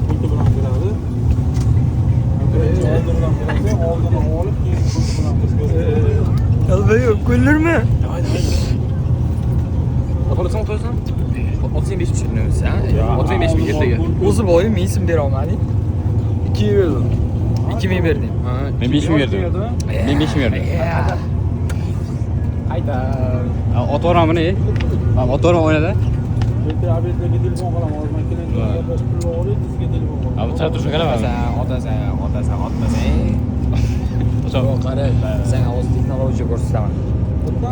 Pulti bilan beradi. Oldini olib, keyin pulti bilan qizga. Albatta, ko'ldirma. Xo'lasam qo'yasan. 65 tushiramiz, ha? 65 ming ertaga. O'zi boyi men ism bera olmadim. 2 berdim. 2000 berdim. Men 5 ming berdim. Men 5 ming berdim. Hayda. Ota-onamni, ota-onam o'ynadi. Ertaga telefon qilaman, hozir men kelinga pul olib, sizga telefon qilaman. Abi chat turishga qaraman. Yo'q, qara, senga hozir texnologiya ko'rsataman.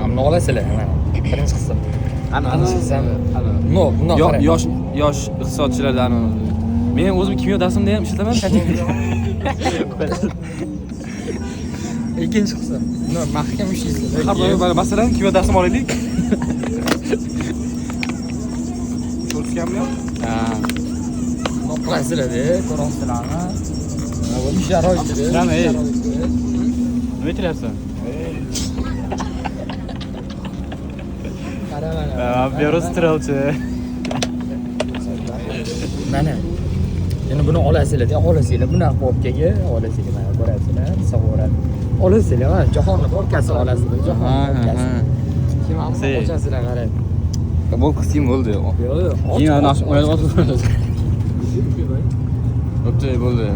Ammo olasizlar, mana. Birinchi qism. Ana qism. No, bundoq qara. yosh iqtisodchilardan men o'zim kimyo darsimda ham ishlataman. Ikkinchi qism. No, mahkam ishlaysiz. Har doim mana masalan kimyo darsim olaylik. Ko'rsatganmi yo'q? Ha. No, qilasizlar-da, ko'rasizlarmi? Bu sharoitda. Nima aytyapsan? Qara mana. Virus tiralchi. Mana. Endi buni olasizlar-da, olasizlar. Bunaqa popkaga olasizlar, mana ko'rasizlar, savorat. Olasizlar, mana jahonni popkasi olasizlar, jahon popkasi. Kim ham ochasizlar, qarang. Bu qism bo'ldi. Yo'q, yo'q. Keyin ana o'ylab o'tiradi. O'tdi bo'ldi.